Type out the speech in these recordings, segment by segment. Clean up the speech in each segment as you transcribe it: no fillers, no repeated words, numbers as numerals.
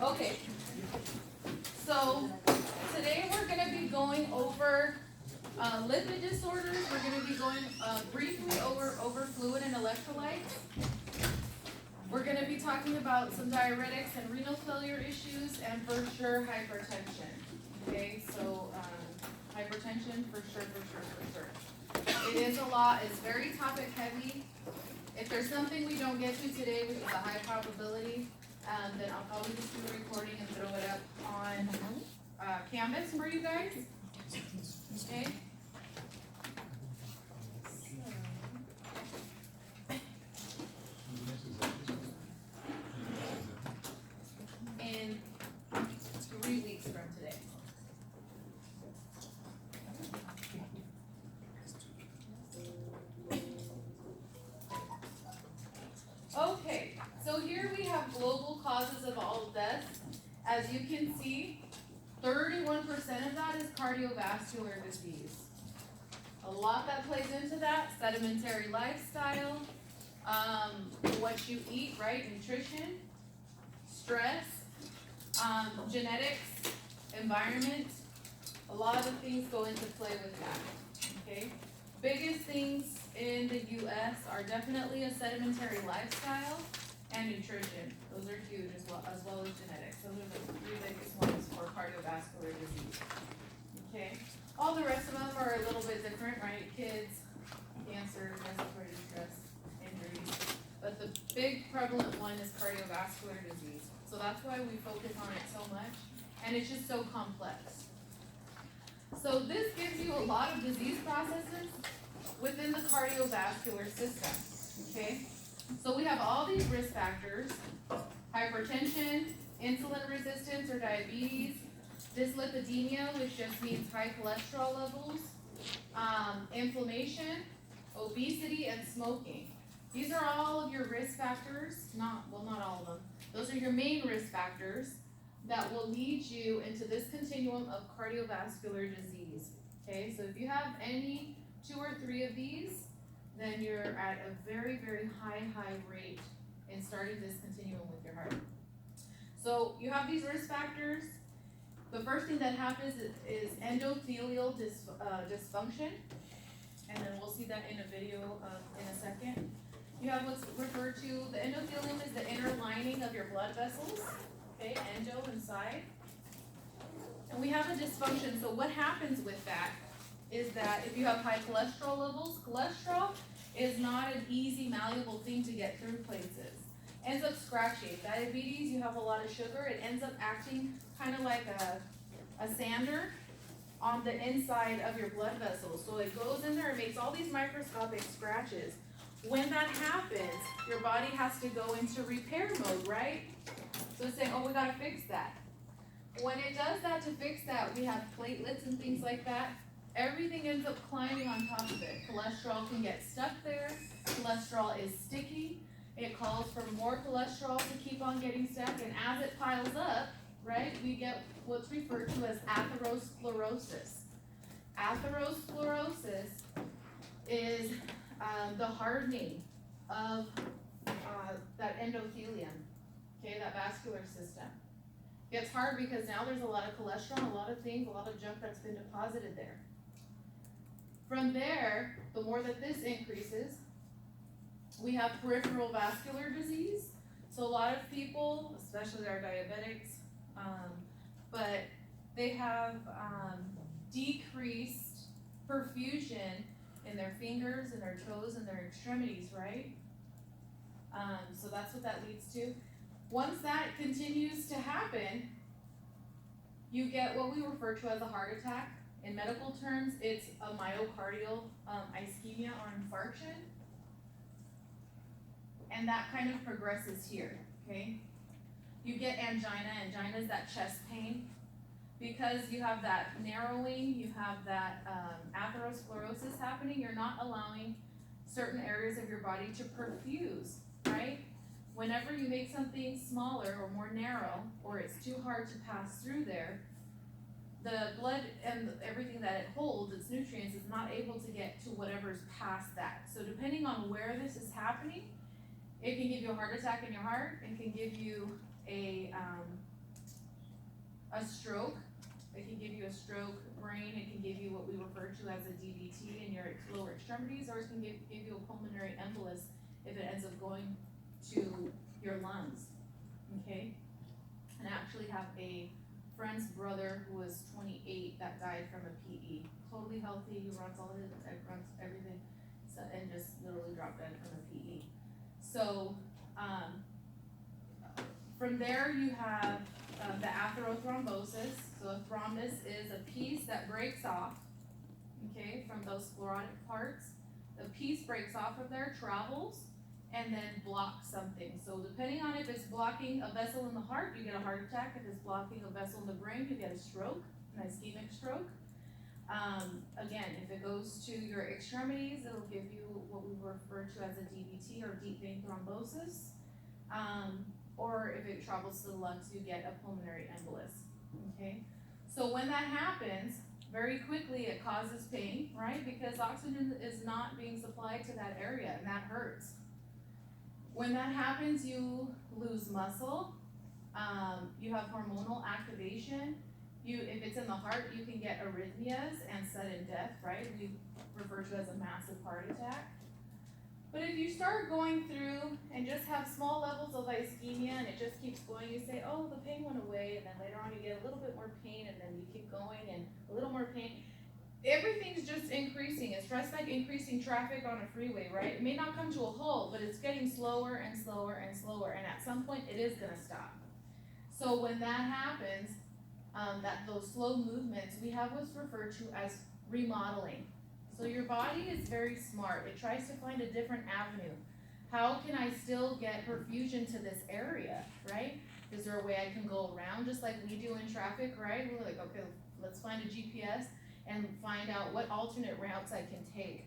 Okay, so today we're gonna be going over lipid disorders. We're gonna be going briefly over fluid and electrolytes. We're gonna be talking about some diuretics and renal failure issues, and for sure hypertension. Okay, so hypertension for sure. It is a lot. It's very topic heavy. If there's something we don't get to today, which is a high probability, then I'll probably just do a recording and throw it up on Canvas for you guys. Okay. In 3 weeks from today. Okay, so here we have global causes of all deaths. As you can see, 31% of that is cardiovascular disease. A lot that plays into that: sedimentary lifestyle, what you eat, right? Nutrition, stress, genetics, environment. A lot of the things go into play with that, okay? Biggest things in the US are definitely a sedimentary lifestyle and nutrition. Those are huge, as well as genetics. Those are the 3 biggest ones for cardiovascular disease. Okay, all the rest of them are a little bit different, right? Kids, cancer, respiratory distress, injuries. But the big prevalent one is cardiovascular disease. So that's why we focus on it so much, and it's just so complex. So this gives you a lot of disease processes within the cardiovascular system, okay? So we have all these risk factors: hypertension, insulin resistance or diabetes, dyslipidemia, which just means high cholesterol levels, inflammation, obesity, and smoking. These are all of your risk factors, not all of them. Those are your main risk factors that will lead you into this continuum of cardiovascular disease, okay? So if you have any 2 or 3 of these, then you're at a very, very high rate in starting this continuum with your heart. So you have these risk factors. The first thing that happens is endothelial dysfunction, and then we'll see that in a video in a second. You have what's referred to, the endothelium is the inner lining of your blood vessels, okay, endo inside. And we have a dysfunction. So what happens with that is that if you have high cholesterol levels, cholesterol is not an easy, malleable thing to get through places. Ends up scratching. Diabetes, you have a lot of sugar, it ends up acting kind of like a sander on the inside of your blood vessels. So it goes in there and makes all these microscopic scratches. When that happens, your body has to go into repair mode, right? So it's saying, oh, we gotta fix that. When it does that to fix that, we have platelets and things like that. Everything ends up climbing on top of it. Cholesterol can get stuck there. Cholesterol is sticky. It calls for more cholesterol to keep on getting stuck, and as it piles up, right, we get what's referred to as atherosclerosis. Atherosclerosis is the hardening of that endothelium, okay, that vascular system. It gets hard because now there's a lot of cholesterol, a lot of things, a lot of junk that's been deposited there. From there, the more that this increases, we have peripheral vascular disease. So a lot of people, especially our diabetics, but they have decreased perfusion in their fingers and their toes and their extremities, right? So that's what that leads to. Once that continues to happen, you get what we refer to as a heart attack. In medical terms, it's a myocardial ischemia or infarction. And that kind of progresses here, okay? You get angina. Angina is that chest pain. Because you have that narrowing, you have that atherosclerosis happening, you're not allowing certain areas of your body to perfuse, right? Whenever you make something smaller or more narrow, or it's too hard to pass through there, the blood and everything that it holds, its nutrients, is not able to get to whatever's past that. So depending on where this is happening, it can give you a heart attack in your heart. It can give you a a stroke. It can give you a stroke brain, it can give you what we refer to as a DVT in your lower extremities, or it can give you a pulmonary embolus if it ends up going to your lungs, okay? And I actually have a friend's brother who was 28 that died from a PE. Totally healthy, he runs runs everything, so, and just literally dropped dead from a PE. So, from there you have the atherothrombosis. So a thrombus is a piece that breaks off, okay, from those sclerotic parts. The piece breaks off of there, travels, and then blocks something. So depending on if it's blocking a vessel in the heart, you get a heart attack. If it's blocking a vessel in the brain, you get a stroke, an ischemic stroke. Again, if it goes to your extremities, it'll give you what we refer to as a DVT or deep vein thrombosis. Or if it travels to the lungs, you get a pulmonary embolus, okay? So when that happens, very quickly it causes pain, right? Because oxygen is not being supplied to that area, and that hurts. When that happens, you lose muscle, you have hormonal activation. If it's in the heart, you can get arrhythmias and sudden death, right? We refer to as a massive heart attack. But if you start going through and just have small levels of ischemia and it just keeps going, you say, oh, the pain went away, and then later on you get a little bit more pain, and then you keep going and a little more pain. Everything's just increasing. It's just like increasing traffic on a freeway, right? It may not come to a halt, but it's getting slower and slower and slower, and at some point it is gonna stop. So when that happens, those slow movements, we have what's referred to as remodeling. So your body is very smart. It tries to find a different avenue. How can I still get perfusion to this area, right? Is there a way I can go around just like we do in traffic, right? We're like, okay, let's find a GPS and find out what alternate routes I can take.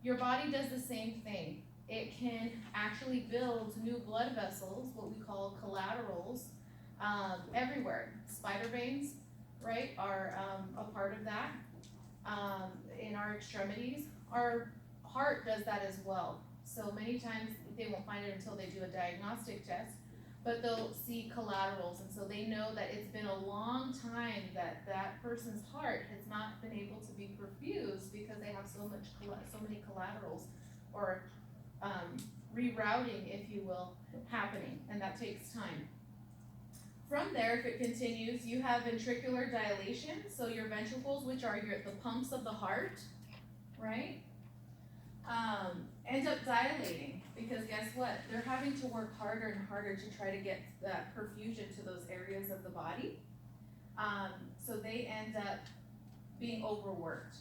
Your body does the same thing. It can actually build new blood vessels, what we call collaterals, everywhere. Spider veins, right, are a part of that. In our extremities, our heart does that as well. So many times they won't find it until they do a diagnostic test, but they'll see collaterals, and so they know that it's been a long time that that person's heart has not been able to be perfused because they have so many collaterals or rerouting, if you will, happening, and that takes time. From there, if it continues, you have ventricular dilation, so your ventricles, which are the pumps of the heart, right, end up dilating, because guess what? They're having to work harder and harder to try to get that perfusion to those areas of the body. So they end up being overworked.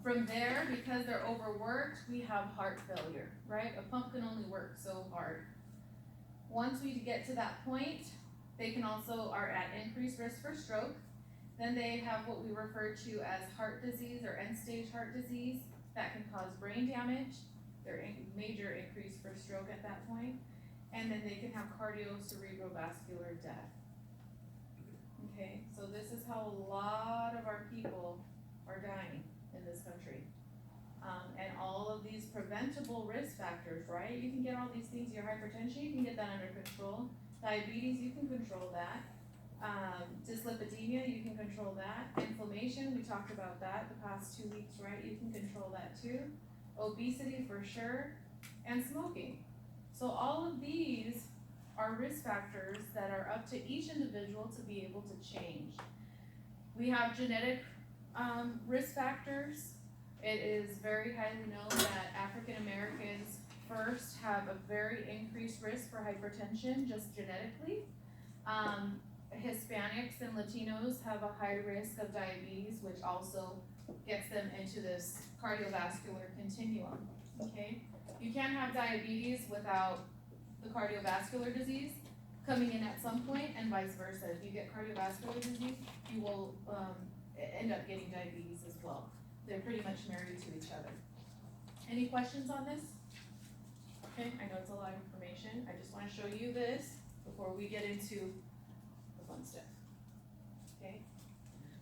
From there, because they're overworked, we have heart failure, right? A pump can only work so hard. Once we get to that point, they can also are at increased risk for stroke. Then they have what we refer to as heart disease or end-stage heart disease that can cause brain damage. They're in major increase for stroke at that point. And then they can have cardio-cerebrovascular death. Okay, so this is how a lot of our people are dying in this country. And all of these preventable risk factors, right? You can get all these things, your hypertension, you can get that under control. Diabetes, you can control that. Dyslipidemia, you can control that. Inflammation, we talked about that the past 2 weeks, right? You can control that too. Obesity for sure, and smoking. So all of these are risk factors that are up to each individual to be able to change. We have genetic risk factors. It is very highly known that African Americans first have a very increased risk for hypertension just genetically. Hispanics and Latinos have a high risk of diabetes, which also gets them into this cardiovascular continuum, okay? You can't have diabetes without the cardiovascular disease coming in at some point, and vice versa. If you get cardiovascular disease, you will end up getting diabetes as well. They're pretty much married to each other. Any questions on this? Okay, I know it's a lot of information. I just want to show you this before we get into the fun stuff. Okay,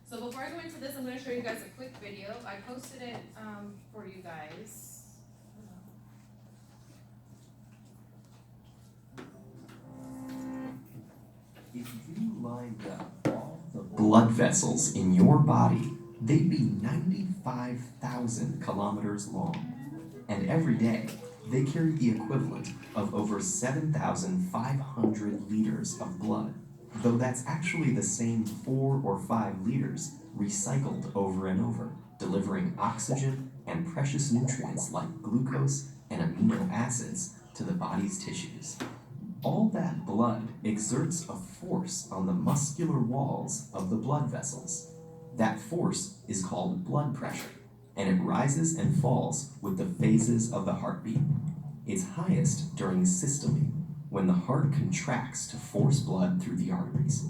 so before I go into this, I'm going to show you guys a quick video. I posted it for you guys. If you lined up all Blood vessels in your body, they'd be 95,000 kilometers long. And every day, they carry the equivalent of over 7,500 liters of blood, though that's actually the same 4 or 5 liters recycled over and over, delivering oxygen and precious nutrients like glucose and amino acids to the body's tissues. All that blood exerts a force on the muscular walls of the blood vessels. That force is called blood pressure, and it rises and falls with the phases of the heartbeat. It's highest during systole, when the heart contracts to force blood through the arteries.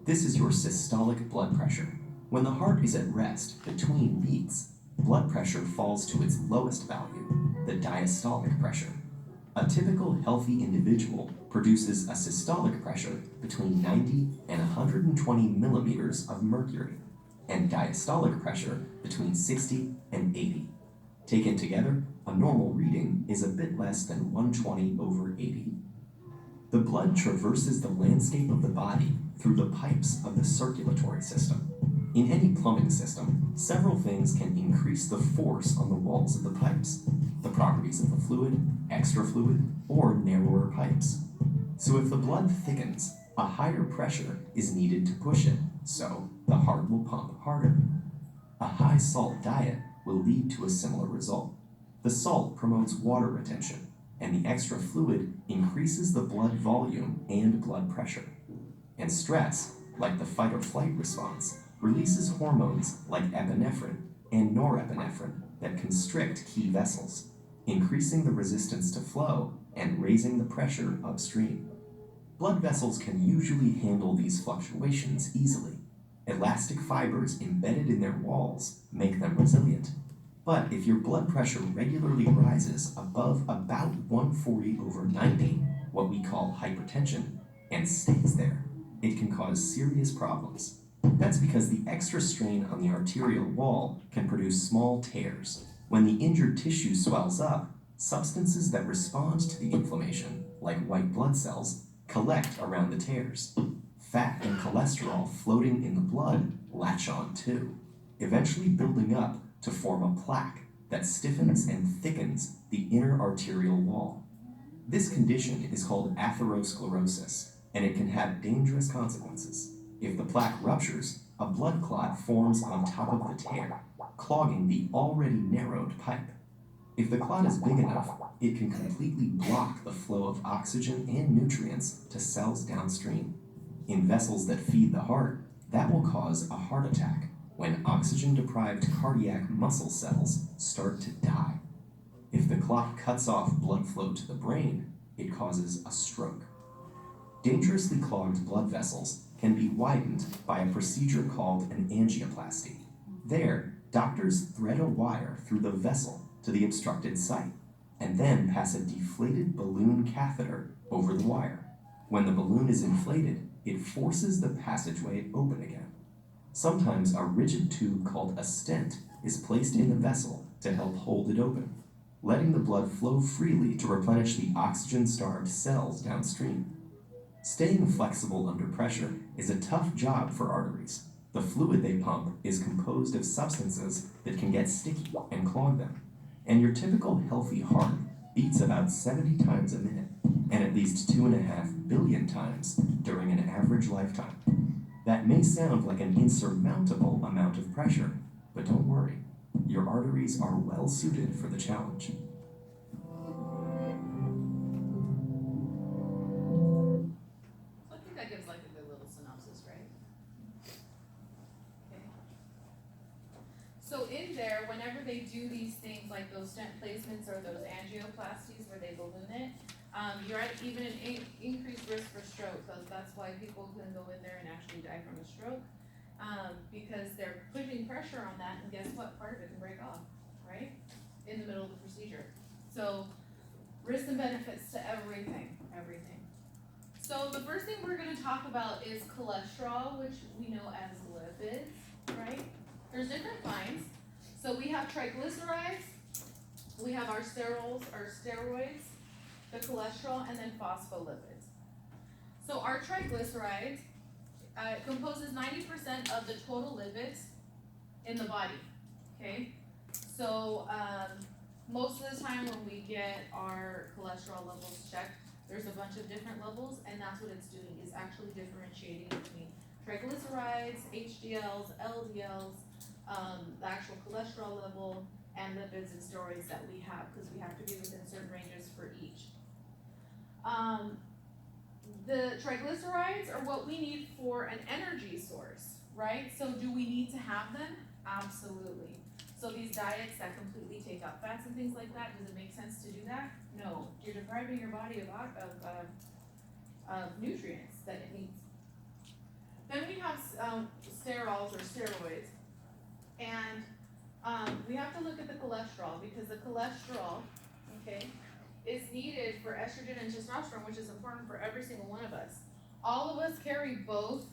This is your systolic blood pressure. When the heart is at rest between beats, blood pressure falls to its lowest value, the diastolic pressure. A typical healthy individual produces a systolic pressure between 90 and 120 millimeters of mercury, and diastolic pressure between 60 and 80. Taken together, a normal reading is a bit less than 120 over 80. The blood traverses the landscape of the body through the pipes of the circulatory system. In any plumbing system, several things can increase the force on the walls of the pipes: the properties of the fluid, extra fluid, or narrower pipes. So if the blood thickens, a higher pressure is needed to push it, so the heart will pump harder. A high salt diet will lead to a similar result. The salt promotes water retention, and the extra fluid increases the blood volume and blood pressure. And stress, like the fight or flight response, releases hormones like epinephrine and norepinephrine that constrict key vessels, increasing the resistance to flow and raising the pressure upstream. Blood vessels can usually handle these fluctuations easily. Elastic fibers embedded in their walls make them resilient. But if your blood pressure regularly rises above about 140 over 90, what we call hypertension, and stays there, it can cause serious problems. That's because the extra strain on the arterial wall can produce small tears. When the injured tissue swells up, substances that respond to the inflammation, like white blood cells, collect around the tears. Fat and cholesterol floating in the blood latch on too, eventually building up to form a plaque that stiffens and thickens the inner arterial wall. This condition is called atherosclerosis, and it can have dangerous consequences. If the plaque ruptures, a blood clot forms on top of the tear, clogging the already narrowed pipe. If the clot is big enough, it can completely block the flow of oxygen and nutrients to cells downstream. In vessels that feed the heart, that will cause a heart attack when oxygen-deprived cardiac muscle cells start to die. If the clot cuts off blood flow to the brain, it causes a stroke. Dangerously clogged blood vessels can be widened by a procedure called an angioplasty. There, doctors thread a wire through the vessel to the obstructed site, and then pass a deflated balloon catheter over the wire. When the balloon is inflated, it forces the passageway open again. Sometimes a rigid tube called a stent is placed in the vessel to help hold it open, letting the blood flow freely to replenish the oxygen-starved cells downstream. Staying flexible under pressure is a tough job for arteries. The fluid they pump is composed of substances that can get sticky and clog them. And your typical healthy heart beats about 70 times a minute, and at least 2.5 billion times during an average lifetime. That may sound like an insurmountable amount of pressure, but don't worry, your arteries are well suited for the challenge. I think that gives like a good little synopsis, right? Okay. So in there, whenever they do these things like those stent placements or those angioplasties where they balloon it, you're at even an increased risk for stroke. So that's why people can go in there and actually die from a stroke, because they're putting pressure on that, and guess what? Part of it can break off, right? In the middle of the procedure. So risks and benefits to everything. So the first thing we're going to talk about is cholesterol, which we know as lipids, right? There's different kinds. So we have triglycerides, we have our steroids, the cholesterol, and then phospholipids. So our triglycerides it composes 90% of the total lipids in the body, okay? So, most of the time when we get our cholesterol levels checked, there's a bunch of different levels, and that's what it's doing, is actually differentiating between triglycerides, HDLs, LDLs, the actual cholesterol level, and lipids and steroids that we have, because we have to be within certain ranges for each. The triglycerides are what we need for an energy source, right? So do we need to have them? Absolutely. So these diets that completely take out fats and things like that, does it make sense to do that? No, you're depriving your body of nutrients that it needs. Then we have sterols or steroids, and we have to look at the cholesterol, because the cholesterol, okay, is needed for estrogen and testosterone, which is important for every single one of us. All of us carry both,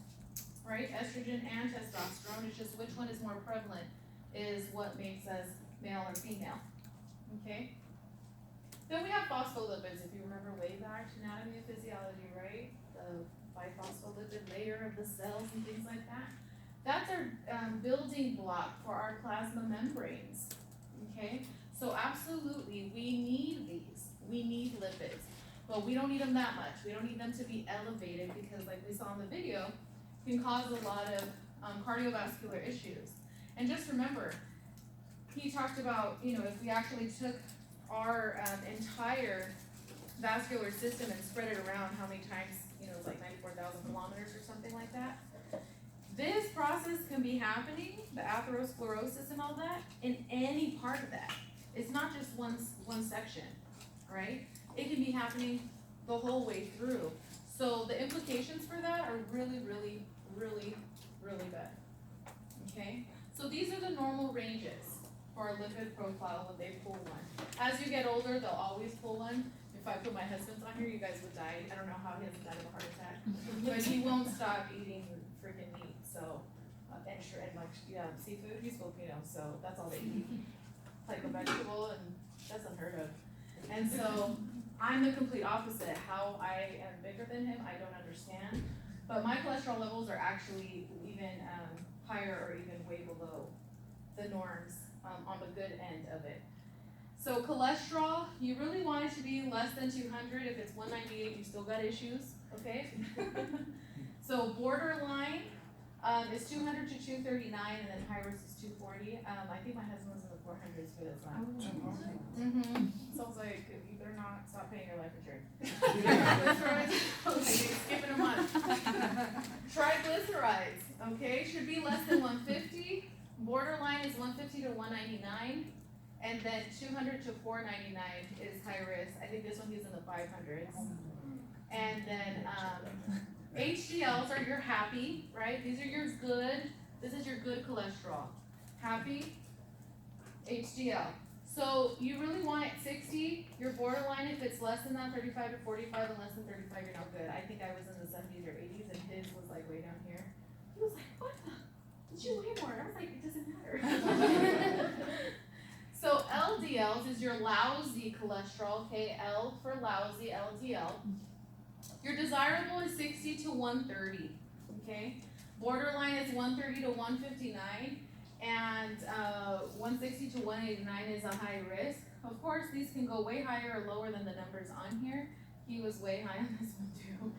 right, estrogen and testosterone. It's just which one is more prevalent is what makes us male or female, okay? Then we have phospholipids, if you remember way back to anatomy and physiology, right? The biphospholipid layer of the cells and things like that. That's our building block for our plasma membranes, okay? So absolutely, we need these. We need lipids, but we don't need them that much. We don't need them to be elevated, because like we saw in the video, can cause a lot of cardiovascular issues. And just remember, he talked about, you know, if we actually took our entire vascular system and spread it around, how many times, you know, it's like 94,000 kilometers or something like that. This process can be happening, the atherosclerosis and all that, in any part of that. It's not just one section, right? It can be happening the whole way through. So the implications for that are really, really, really, really bad, okay? So these are the normal ranges for a lipid profile when they pull one. As you get older, they'll always pull one. If I put my husband's on here, you guys would die. I don't know how he hasn't died of a heart attack, but he won't stop eating freaking meat, so, and like, yeah, seafood, he's Filipino, so that's all they eat. Like a vegetable, and that's unheard of. And so, I'm the complete opposite. How I am bigger than him, I don't understand. But my cholesterol levels are actually even higher or even way below the norms on the good end of it. So cholesterol, you really want it to be less than 200. If it's 198, you still got issues, okay? So borderline is 200 to 239, and then high risk is 240. I think my husband was in the 400s for this one. So I was like, you better not stop paying your life insurance. Okay, skipping a month. Triglycerides, okay, should be less than 150. Borderline is 150 to 199. And then 200 to 499 is high risk. I think this one is in the 500s. And then HDLs are your happy, right? These are your good, this is your good cholesterol. Happy, HDL. So you really want it 60, your borderline. If it's less than that, 35 to 45, and less than 35, you're not good. I think I was in the 70s or 80s, and his was like way down here. He was like, what the? Did you weigh more? I was like, it doesn't matter. So LDLs is your lousy cholesterol, okay? L for lousy, LDL. Your desirable is 60 to 130, okay? Borderline is 130 to 159, and 160 to 189 is a high risk. Of course, these can go way higher or lower than the numbers on here. He was way high on this one too.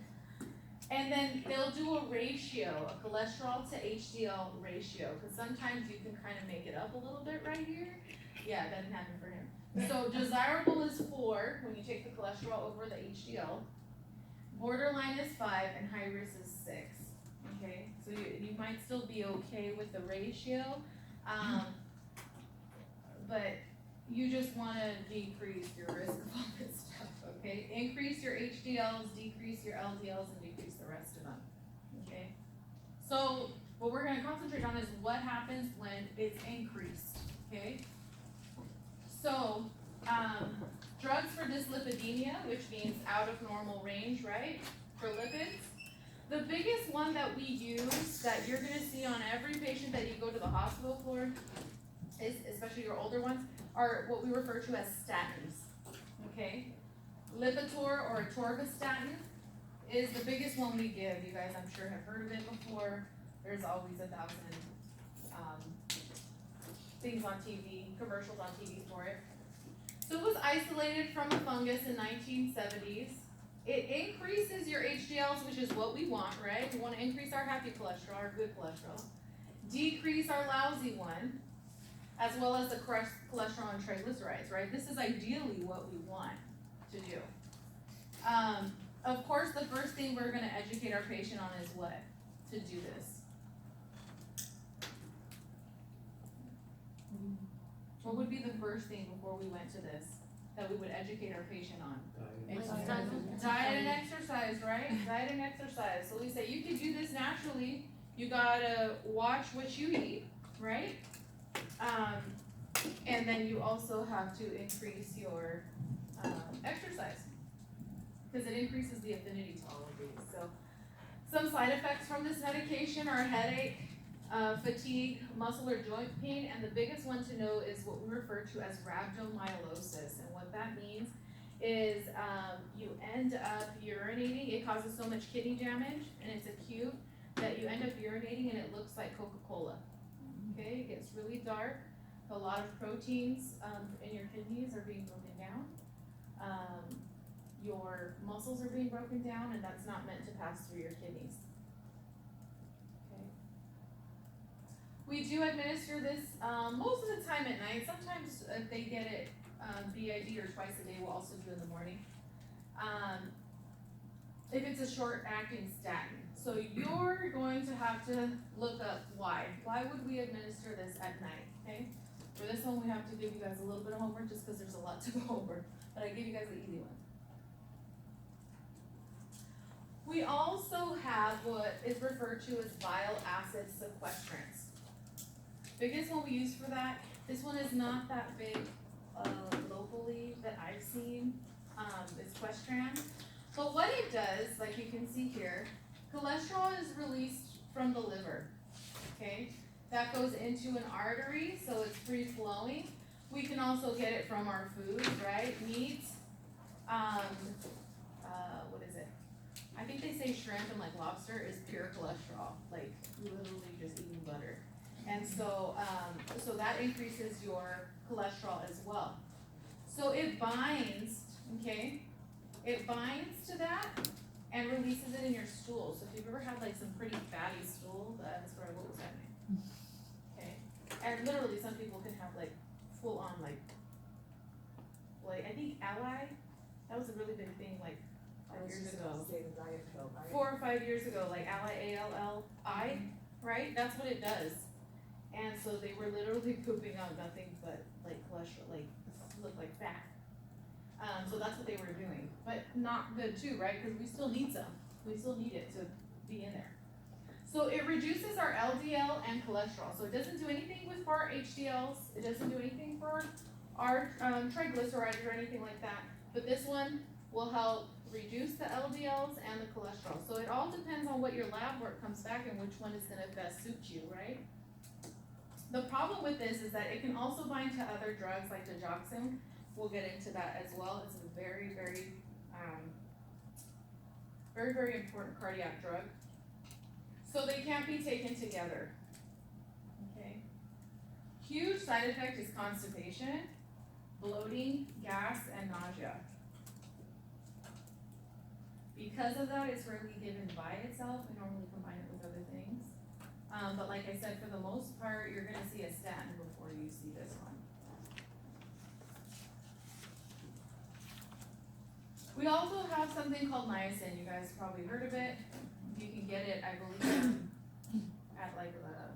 And then they'll do a ratio, a cholesterol to HDL ratio, because sometimes you can kind of make it up a little bit right here. Yeah, that didn't happen for him. So desirable is 4 when you take the cholesterol over the HDL. Borderline is 5, and high risk is 6. Okay, so you might still be okay with the ratio, but you just want to decrease your risk of all this stuff. Okay, increase your HDLs, decrease your LDLs, and decrease the rest of them. Okay, so what we're going to concentrate on is what happens when it's increased. Okay. So, drugs for dyslipidemia, which means out of normal range, right, for lipids. The biggest one that we use, that you're going to see on every patient that you go to the hospital for, is, especially your older ones, are what we refer to as statins, okay? Lipitor or atorvastatin is the biggest one we give. You guys, I'm sure, have heard of it before. There's always 1,000, things on TV, commercials on TV for it. So it was isolated from a fungus in 1970s. It increases your HDLs, which is what we want, right? We want to increase our happy cholesterol, our good cholesterol. Decrease our lousy one, as well as the correct cholesterol and triglycerides, right? This is ideally what we want to do. Of course, the first thing we're gonna educate our patient on is what? To do this. What would be the first thing before we went to this, that we would educate our patient on? Diet and exercise, right? Diet and exercise. So we say you can do this naturally. You gotta watch what you eat, right? And then you also have to increase your exercise, because it increases the affinity to all of these. So some side effects from this medication are headache, fatigue, muscle or joint pain, and the biggest one to know is what we refer to as rhabdomyolysis. And what that means is you end up urinating. It causes so much kidney damage, and it's acute, that you end up urinating and it looks like Coca-Cola. Okay, it gets really dark. A lot of proteins in your kidneys are being broken down. Your muscles are being broken down, and that's not meant to pass through your kidneys. Okay. We do administer this most of the time at night. Sometimes if they get it BID or twice a day, we'll also do in the morning. If it's a short-acting statin. So you're going to have to look up why. Why would we administer this at night, okay? For this one, we have to give you guys a little bit of homework just because there's a lot to go over. But I give you guys the easy one. We also have what is referred to as bile acid sequestrants. Biggest one we use for that, this one is not that big locally that I've seen, is Questran. But what it does, like you can see here, cholesterol is released from the liver, okay? That goes into an artery, so it's free flowing. We can also get it from our foods, right? Meat, what is it? I think they say shrimp and like lobster is pure cholesterol, like literally just eating butter. And so, so that increases your cholesterol as well. So it binds, okay? It binds to that and releases it in your stool. So if you've ever had like some pretty fatty stool, that's where what was happening. Okay, and literally some people can have like full on like I think Ally, that was a really big thing like 5 years ago. 4 or 5 years ago, like Ally, ALLI, right? That's what it does. And so they were literally pooping out nothing but like cholesterol, like looked like fat. So that's what they were doing, but not good too, right? Because we still need some. We still need it to be in there. So it reduces our LDL and cholesterol. So it doesn't do anything with our HDLs. It doesn't do anything for our triglycerides or anything like that. But this one will help reduce the LDLs and the cholesterol. So it all depends on what your lab work comes back and which one is going to best suit you, right? The problem with this is that it can also bind to other drugs like digoxin. We'll get into that as well. It's a very, very, very important cardiac drug. So they can't be taken together, okay? Huge side effect is constipation, bloating, gas, and nausea. Because of that, it's rarely given by itself. We normally combine it with other things. But like I said, for the most part, you're gonna see a statin before you see this one. We also have something called niacin. You guys probably heard of it. You can get it, I believe, at like the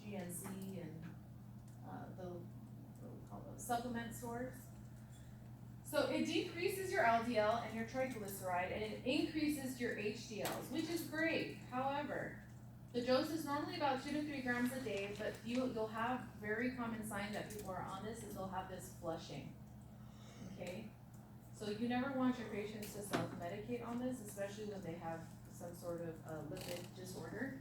GNC and what we call those supplement stores. So it decreases your LDL and your triglyceride, and it increases your HDLs, which is great. However, the dose is normally about 2 to 3 grams a day, but you'll have very common sign that people are on this is they'll have this flushing, okay? So you never want your patients to self-medicate on this, especially when they have some sort of lipid disorder.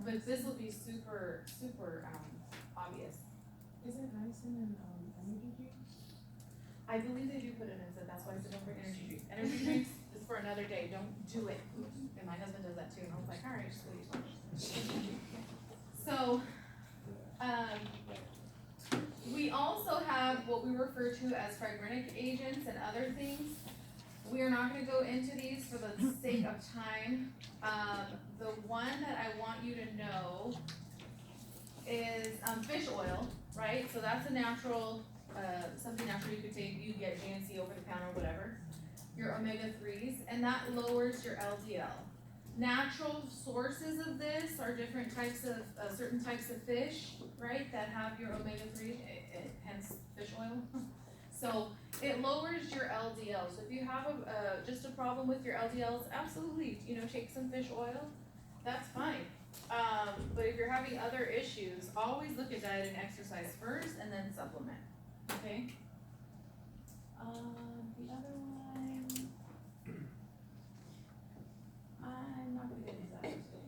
But this will be super, super obvious. Isn't niacin in energy drinks? I believe they do put it in, so that's why I said don't bring energy drinks. Energy drinks is it's for another day, don't do it. And my husband does that too, and I was like, alright, just what you So, we also have what we refer to as fibrinic agents and other things. We are not gonna go into these for the sake of time. The one that I want you to know is, fish oil, right? So that's a natural, something natural you could take, you get GNC over the counter, whatever. Your omega-3s, and that lowers your LDL. Natural sources of this are different types of, certain types of fish, right, that have your omega-3, hence fish oil. So it lowers your LDL, so if you have just a problem with your LDLs, absolutely, take some fish oil, that's fine. But if you're having other issues, always look at diet and exercise first and then supplement, okay? The other one, I'm not gonna get into that today.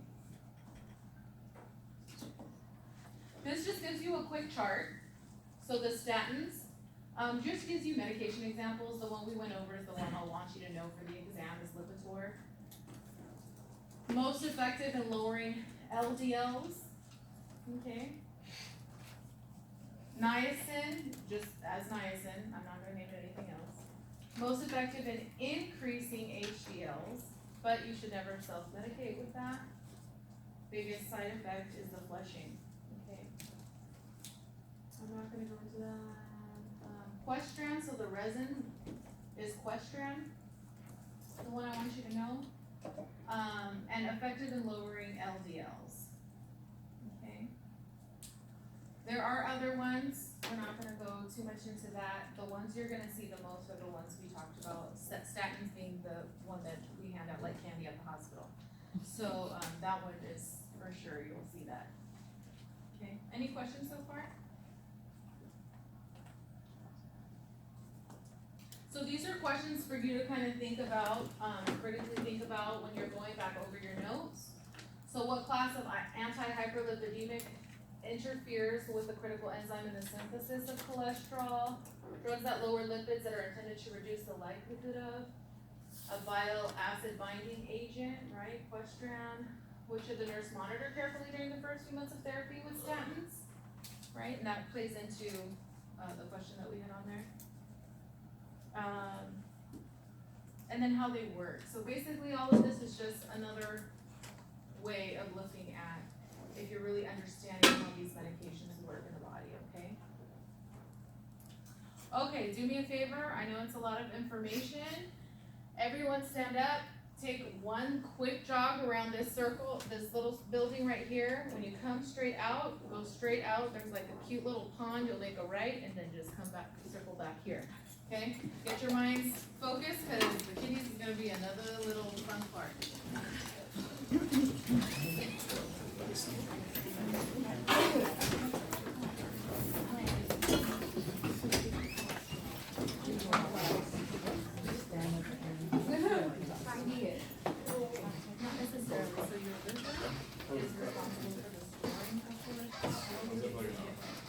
This just gives you a quick chart. So the statins, just gives you medication examples. The one we went over is the one I'll want you to know for the exam is Lipitor. Most effective in lowering LDLs, okay? Niacin, just as niacin, I'm not gonna name it anything else. Most effective in increasing HDLs, but you should never self-medicate with that. Biggest side effect is the flushing, okay? I'm not gonna go into that. Questran, so the resin is Questran, the one I want you to know. And effective in lowering LDLs, okay? There are other ones, we're not gonna go too much into that. The ones you're gonna see the most are the ones we talked about, statins being the one that we hand out like candy at the hospital. So, that one is for sure, you'll see that. Okay, any questions so far? So these are questions for you to kind of think about, critically think about when you're going back over your notes. So what class of anti-hyperlipidemic interferes with the critical enzyme in the synthesis of cholesterol? Drugs that lower lipids that are intended to reduce the likelihood of a bile acid binding agent, right? Questran, which should the nurse monitor carefully during the first few months of therapy with statins, right? And that plays into the question that we had on there. And then how they work. So basically all of this is just another way of looking at if you're really understanding how these medications work in the body, okay? Okay, do me a favor, I know it's a lot of information. Everyone stand up, take one quick jog around this circle, this little building right here. When you come straight out, go straight out, there's like a cute little pond, you'll make a right and then just come back, circle back here. Okay, get your minds focused because the kidneys is gonna be another little fun part. Not necessarily, so your liver is responsible for the storing of cholesterol.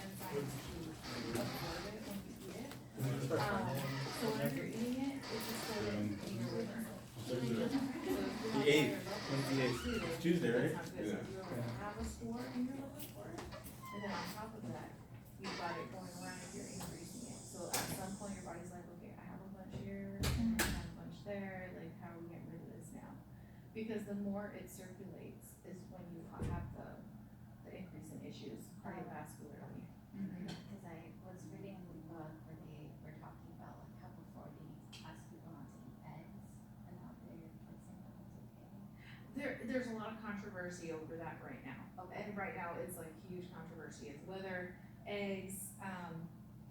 Enzymes to absorb it when you eat it. So whenever you're eating it, it's just stored in your liver. The 8th, when's the 8th? Tuesday, right? That's not good. So you already have a store in your liver for it, and then on top of that, you've got it going around if you're increasing it. So at some point, your body's like, okay, I have a bunch here, and I have a bunch there, like, how are we getting rid of this now? Because the more it circulates is when you have the increase in issues cardiovascularly. Because I was reading a book where they were talking about like how before they asked people not to eat eggs and now they're like saying that it's okay. There's a lot of controversy over that right now. Okay. And right now, it's like huge controversy, it's whether eggs,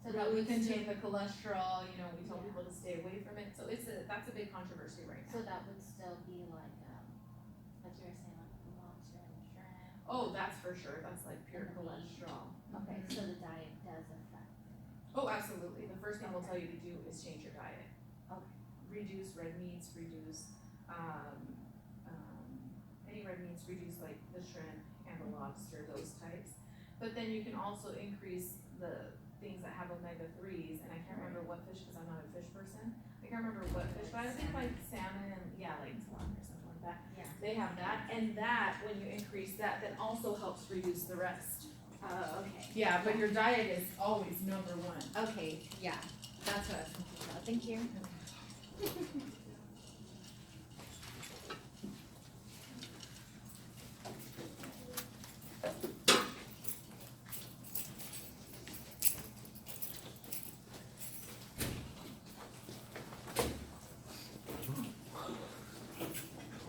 So that really would contain still, the cholesterol, we tell Yeah. people to stay away from it, so that's a big controversy right now. so that would still be like you were saying, like lobster and shrimp. Oh, that's for sure, that's like pure And the meat. cholesterol. Okay, so the diet does affect. Oh, absolutely, the first thing we'll tell you to do is change your diet. Okay. Reduce red meats, reduce, any red meats, reduce like the shrimp and the lobster, those types. But then you can also increase the things that have omega-3s, and I can't remember what fish, cause I'm not a fish person, I can't remember what fish, but I think like salmon and, yeah, like salmon or something like that. Yeah. They have that, and that, when you increase that, then also helps reduce the rest. Okay. Yeah, but your diet is always number one. Okay, yeah, that's what I was confused about, thank you.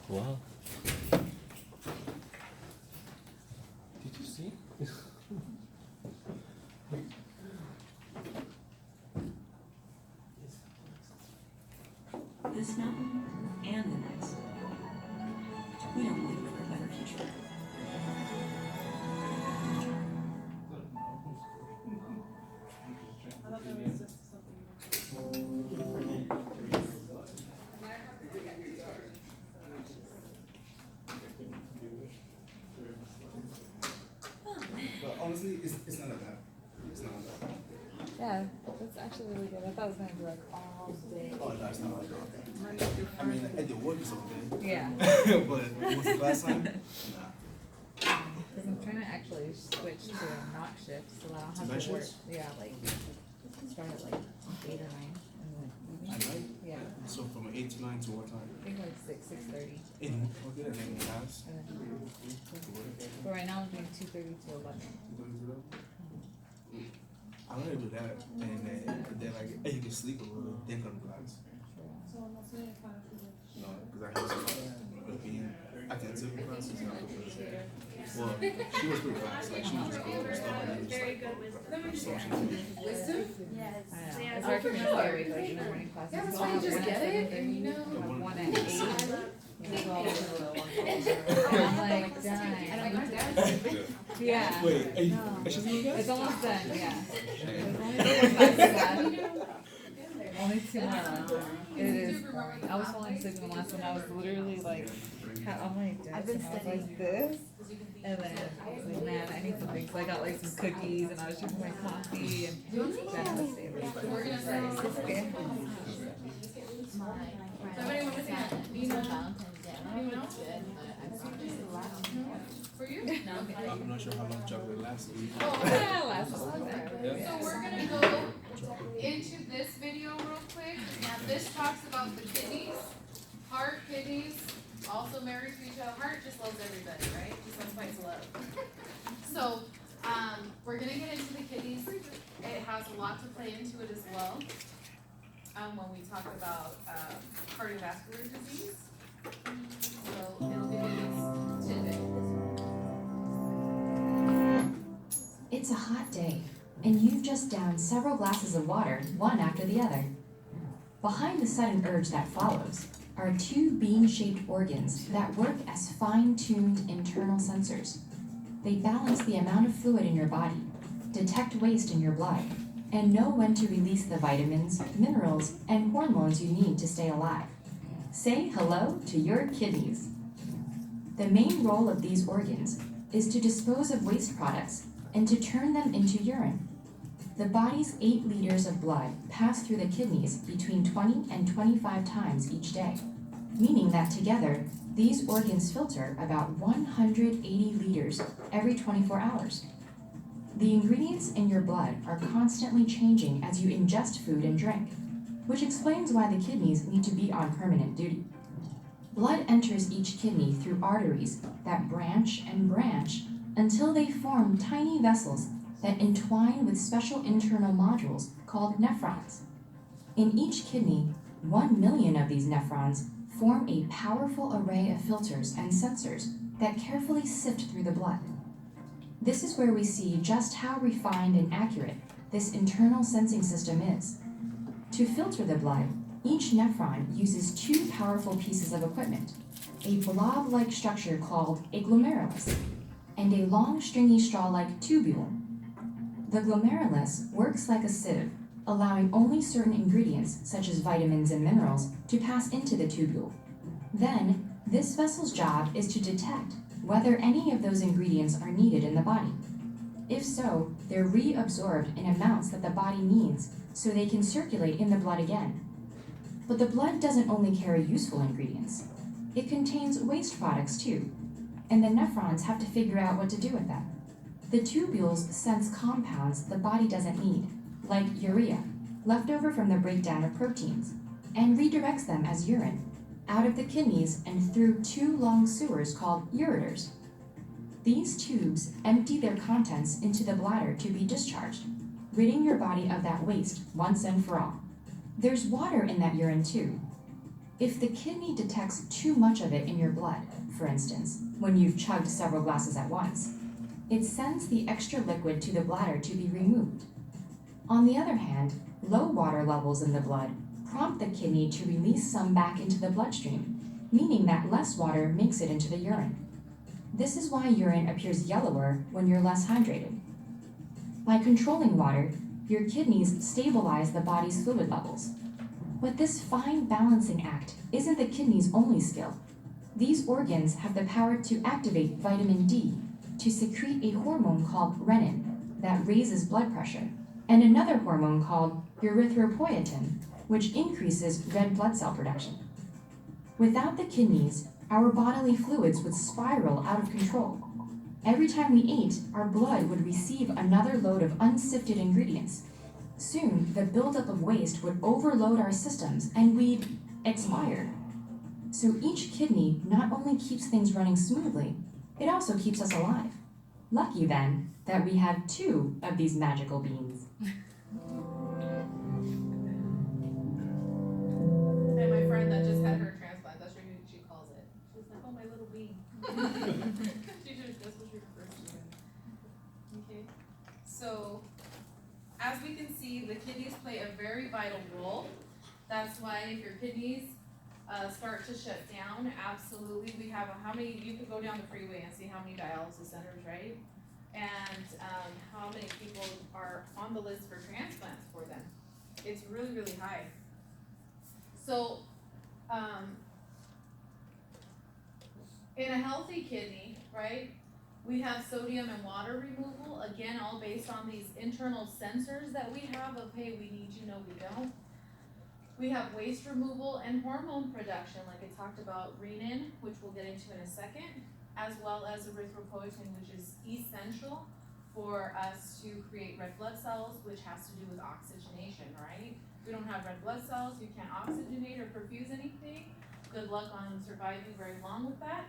Wow. Did you see? This mountain and the next. We don't live for a better future. I thought that was just something. But honestly, it's not that bad. It's not that bad. Yeah, that's actually really good. I thought it was gonna be like all day. Oh, no, it's not like that. I mean, at the work is okay. Yeah. But what's the last time? Nah. Because I'm trying to actually switch to a knock shift so that I don't To have night to work. shifts? Yeah, like start at like 8 or 9 and then At night? yeah, So from 8 to 9 to what time? I think like 6:30. In, okay, and then in class. And then, but right now I'm doing 2:30 to 11. I'm gonna do that, and then like, you can sleep a little, then come to class. So I'm not saying kind of feel No, because I have some being, I can take classes, not well, she was pretty fast, like she was just going and stuff, and then just like, so she Wisdom? Yes. I know. It's actually scary, like in the morning classes. Yeah, that's So why I you have just one get at it, and you 7:30, know. I have one at 8. And I'm like, dang. And like my dad. Yeah. Wait, are you, No. is she doing that? It's almost done, yeah. There's only 2 more classes left. Only 2 more left. It is boring. I was falling asleep in the last one. I was literally like, I'm like, I've been and I was studying. like this. And then I was like, man, I need something. So I got like some cookies and I was drinking my coffee and then I was staying awake. We're gonna start. Okay. Somebody want to say that? You know? Anyone else? Good. For you? I'm not sure how long chocolate lasts. Oh, Yeah, last one. so we're gonna go into this video real quick. Now this talks about the kidneys, heart, kidneys, also married to each other. Heart just loves everybody, right? Just one place love. So, we're gonna get into the kidneys. It has a lot to play into it as well. When we talk about, cardiovascular disease. So it'll give you these tidbits. It's a hot day, and you've just downed several glasses of water, one after the other. Behind the sudden urge that follows are 2 bean-shaped organs that work as fine-tuned internal sensors. They balance the amount of fluid in your body, detect waste in your blood, and know when to release the vitamins, minerals, and hormones you need to stay alive. Say hello to your kidneys. The main role of these organs is to dispose of waste products and to turn them into urine. The body's 8 liters of blood pass through the kidneys between 20 and 25 times each day, meaning that together, these organs filter about 180 liters every 24 hours. The ingredients in your blood are constantly changing as you ingest food and drink, which explains why the kidneys need to be on permanent duty. Blood enters each kidney through arteries that branch and branch until they form tiny vessels that entwine with special internal modules called nephrons. In each kidney, 1 million of these nephrons form a powerful array of filters and sensors that carefully sift through the blood. This is where we see just how refined and accurate this internal sensing system is. To filter the blood, each nephron uses 2 powerful pieces of equipment, a blob-like structure called a glomerulus, and a long stringy straw-like tubule. The glomerulus works like a sieve, allowing only certain ingredients, such as vitamins and minerals, to pass into the tubule. Then, this vessel's job is to detect whether any of those ingredients are needed in the body. If so, they're reabsorbed in amounts that the body needs so they can circulate in the blood again. But the blood doesn't only carry useful ingredients. It contains waste products too, and the nephrons have to figure out what to do with them. The tubules sense compounds the body doesn't need, like urea, left over from the breakdown of proteins, and redirects them as urine, out of the kidneys and through two long sewers called ureters. These tubes empty their contents into the bladder to be discharged, ridding your body of that waste once and for all. There's water in that urine too. If the kidney detects too much of it in your blood, for instance, when you've chugged several glasses at once, it sends the extra liquid to the bladder to be removed. On the other hand, low water levels in the blood prompt the kidney to release some back into the bloodstream, meaning that less water makes it into the urine. This is why urine appears yellower when you're less hydrated. By controlling water, your kidneys stabilize the body's fluid levels. But this fine balancing act isn't the kidney's only skill. These organs have the power to activate vitamin D to secrete a hormone called renin that raises blood pressure, and another hormone called erythropoietin, which increases red blood cell production. Without the kidneys, our bodily fluids would spiral out of control. Every time we ate, our blood would receive another load of unsifted ingredients. Soon, the buildup of waste would overload our systems and we'd expire. So each kidney not only keeps things running smoothly, it also keeps us alive. Lucky then that we have two of these magical beans. And my friend that just had her transplant, that's what she calls it. She's like, oh, my little bean. That's what she refers to it. Okay, so as we can see, the kidneys play a very vital role. That's why if your kidneys start to shut down, absolutely, we have how many, you could go down the freeway and see how many dialysis centers, right? And how many people are on the list for transplants for them. It's really, really high. So, in a healthy kidney, right, we have sodium and water removal, again, all based on these internal sensors that we have of, hey, we need you, no, we don't. We have waste removal and hormone production, like I talked about renin, which we'll get into in a second, as well as erythropoietin, which is essential for us to create red blood cells, which has to do with oxygenation, right? If we don't have red blood cells, you can't oxygenate or perfuse anything. Good luck on surviving very long with that.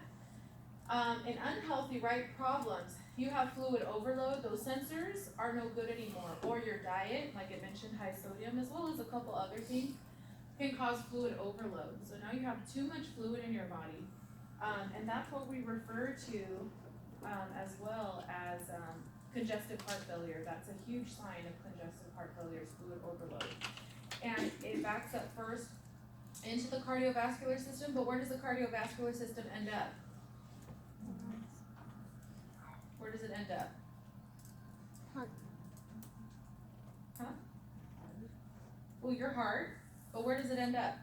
In unhealthy, right, problems, you have fluid overload, those sensors are no good anymore, or your diet, like I mentioned, high sodium, as well as a couple other things, can cause fluid overload. So now you have too much fluid in your body, and that's what we refer to as well as congestive heart failure. That's a huge sign of congestive heart failure is fluid overload. And it backs up first into the cardiovascular system, but where does the cardiovascular system end up? Where does it end up? Heart. Huh? Well, your heart, but where does it end up?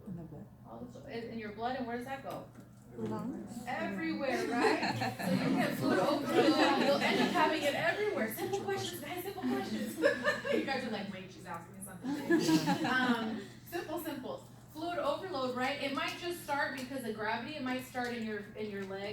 In the blood. In your blood, and where does that go? Lungs. Everywhere, right? So you get fluid overload, you'll end up having it everywhere. Simple questions, guys, simple questions. You guys are like, wait, she's asking me something. Simple. Fluid overload, right? It might just start because of gravity. It might start in your leg.